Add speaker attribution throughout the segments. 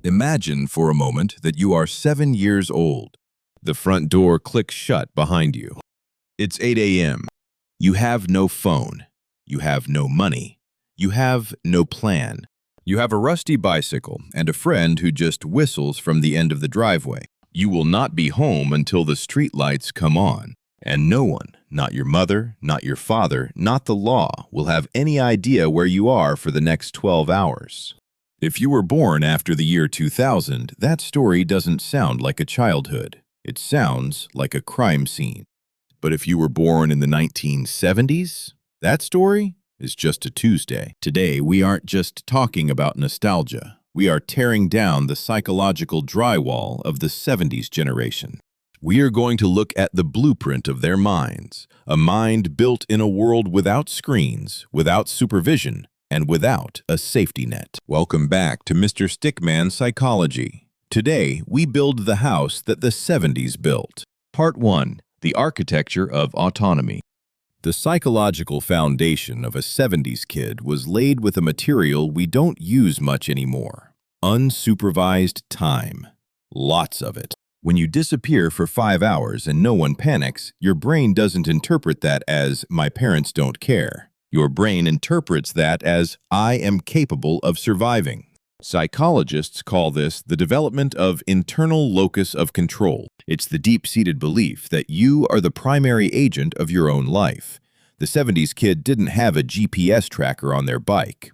Speaker 1: Imagine for a moment that you are 7 years old. The front door clicks shut behind you. It's 8 a.m. You have no phone. You have no money. You have no plan. You have a rusty bicycle and a friend who just whistles from the end of the driveway. You will not be home until the street lights come on. And no one, not your mother, not your father, not the law, will have any idea where you are for the next 12 hours. If you were born after the year 2000, that story doesn't sound like a childhood. It sounds like a crime scene. But if you were born in the 1970s, that story is just a Tuesday. Today, we aren't just talking about nostalgia. We are tearing down the psychological drywall of the 70s generation. We are going to look at the blueprint of their minds, a mind built in a world without screens, without supervision, and without a safety net. Welcome back to Mr. StickMan Psychology. Today, we build the house that the 70s built. Part 1. The Architecture of Autonomy. The psychological foundation of a 70s kid was laid with a material we don't use much anymore. Unsupervised time. Lots of it. When you disappear for 5 hours and no one panics, your brain doesn't interpret that as, "my parents don't care." Your brain interprets that as, "I am capable of surviving." Psychologists call this the development of internal locus of control. It's the deep-seated belief that you are the primary agent of your own life. The 70s kid didn't have a GPS tracker on their bike.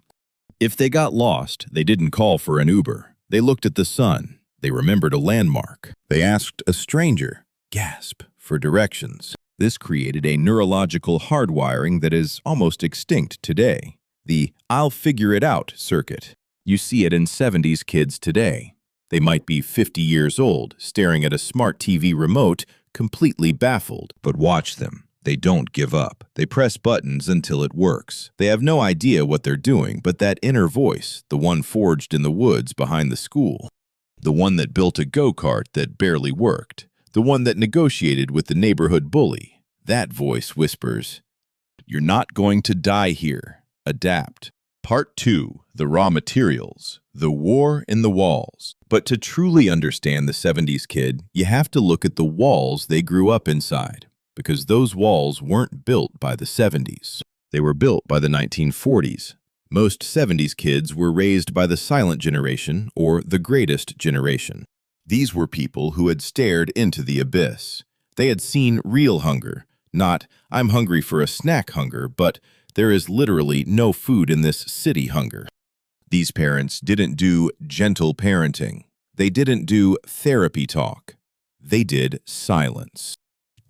Speaker 1: If they got lost, they didn't call for an Uber. They looked at the sun. They remembered a landmark. They asked a stranger, gasp, for directions. This created a neurological hardwiring that is almost extinct today. The "I'll figure it out" circuit. You see it in 70s kids today. They might be 50 years old, staring at a smart TV remote, completely baffled. But watch them. They don't give up. They press buttons until it works. They have no idea what they're doing, but that inner voice, the one forged in the woods behind the school, the one that built a go-kart that barely worked, the one that negotiated with the neighborhood bully, that voice whispers, "You're not going to die here. Adapt." Part 2. The Raw Materials. The War in the Walls. But to truly understand the 70s kid, you have to look at the walls they grew up inside, because those walls weren't built by the 70s. They were built by the 1940s. Most 70s kids were raised by the silent generation or the greatest generation. These were people who had stared into the abyss. They had seen real hunger, not "I'm hungry for a snack" hunger, but "there is literally no food in this city" hunger. These parents didn't do gentle parenting. They didn't do therapy talk. They did silence.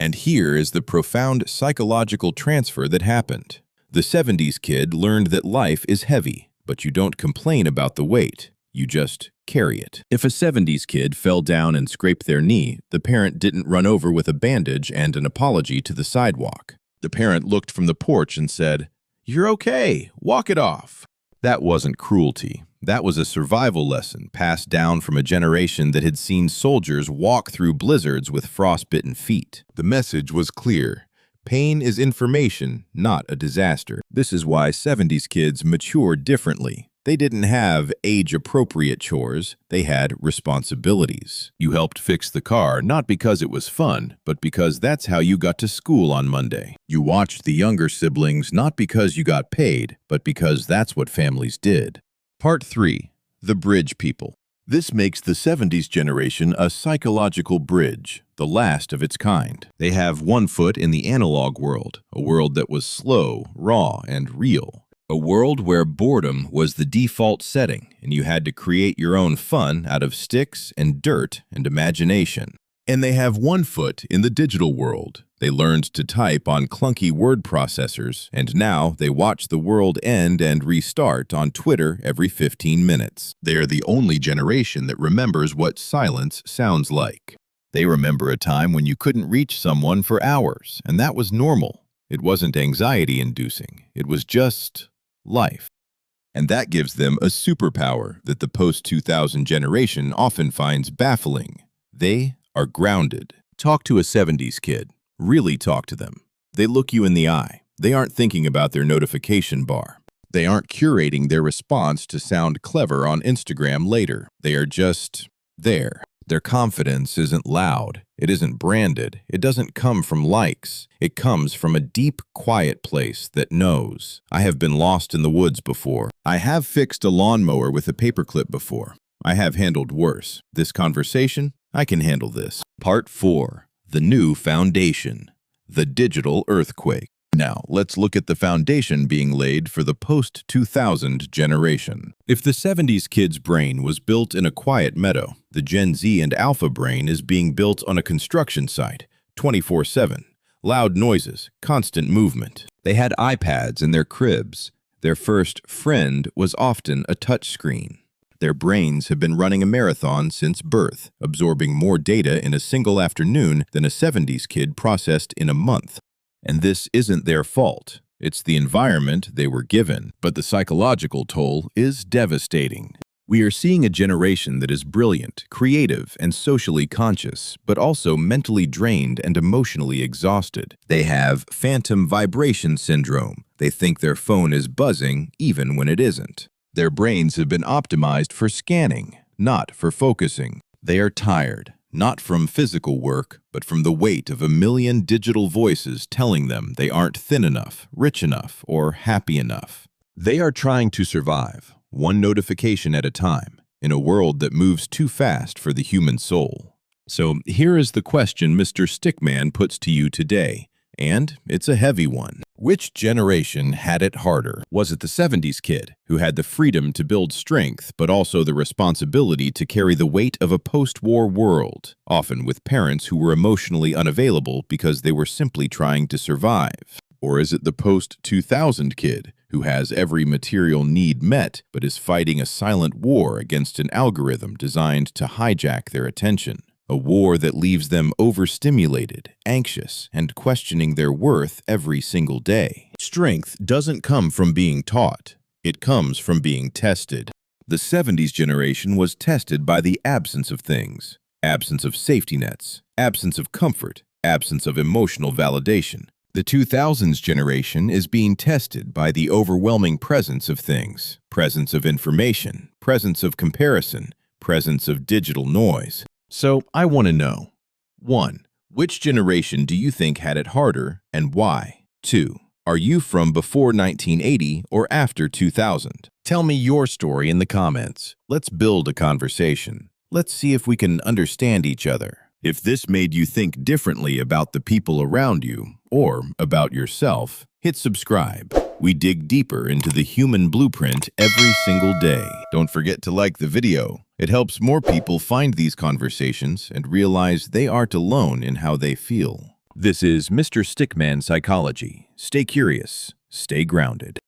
Speaker 1: And here is the profound psychological transfer that happened. The 70s kid learned that life is heavy, but you don't complain about the weight. You just carry it. If a 70s kid fell down and scraped their knee, the parent didn't run over with a bandage and an apology to the sidewalk. The parent looked from the porch and said, "You're okay, walk it off." That wasn't cruelty. That was a survival lesson passed down from a generation that had seen soldiers walk through blizzards with frostbitten feet. The message was clear. Pain is information, not a disaster. This is why 70s kids matured differently. They didn't have age-appropriate chores. They had responsibilities. You helped fix the car not because it was fun, but because that's how you got to school on Monday. You watched the younger siblings not because you got paid, but because that's what families did. Part 3. The Bridge People. This makes the 70s generation a psychological bridge, the last of its kind. They have one foot in the analog world, a world that was slow, raw, and real. A world where boredom was the default setting, and you had to create your own fun out of sticks and dirt and imagination. And they have one foot in the digital world. They learned to type on clunky word processors, and now they watch the world end and restart on Twitter every 15 minutes. They are the only generation that remembers what silence sounds like. They remember a time when you couldn't reach someone for hours, and that was normal. It wasn't anxiety-inducing. It was just life. And that gives them a superpower that the post-2000 generation often finds baffling. They are grounded. Talk to a 70s kid. Really talk to them. They look you in the eye. They aren't thinking about their notification bar. They aren't curating their response to sound clever on Instagram later. They are just there. Their confidence isn't loud. It isn't branded. It doesn't come from likes. It comes from a deep, quiet place that knows. I have been lost in the woods before. I have fixed a lawnmower with a paperclip before. I have handled worse. This conversation, I can handle this. Part 4. The New Foundation. The Digital Earthquake. Now, let's look at the foundation being laid for the post-2000 generation. If the 70s kid's brain was built in a quiet meadow, the Gen Z and Alpha brain is being built on a construction site, 24/7. Loud noises, constant movement. They had iPads in their cribs. Their first friend was often a touchscreen. Their brains have been running a marathon since birth, absorbing more data in a single afternoon than a 70s kid processed in a month. And this isn't their fault. It's the environment they were given, but the psychological toll is devastating. We are seeing a generation that is brilliant, creative, and socially conscious, but also mentally drained and emotionally exhausted. They have phantom vibration syndrome. They think their phone is buzzing even when it isn't. Their brains have been optimized for scanning, not for focusing. They are tired. Not from physical work, but from the weight of a million digital voices telling them they aren't thin enough, rich enough, or happy enough. They are trying to survive, one notification at a time, in a world that moves too fast for the human soul. So here is the question Mr. StickMan puts to you today, and it's a heavy one. Which generation had it harder? Was it the 70s kid, who had the freedom to build strength, but also the responsibility to carry the weight of a post-war world, often with parents who were emotionally unavailable because they were simply trying to survive? Or is it the post-2000 kid, who has every material need met, but is fighting a silent war against an algorithm designed to hijack their attention? A war that leaves them overstimulated, anxious, and questioning their worth every single day. Strength doesn't come from being taught. It comes from being tested. The 70s generation was tested by the absence of things. Absence of safety nets, absence of comfort, absence of emotional validation. The 2000s generation is being tested by the overwhelming presence of things, presence of information, presence of comparison, presence of digital noise. So, I want to know, 1. Which generation do you think had it harder and why? 2. Are you from before 1980 or after 2000? Tell me your story in the comments. Let's build a conversation. Let's see if we can understand each other. If this made you think differently about the people around you or about yourself, hit subscribe. We dig deeper into the human blueprint every single day. Don't forget to like the video. It helps more people find these conversations and realize they aren't alone in how they feel. This is Mr. StickMan Psychology. Stay curious, stay grounded.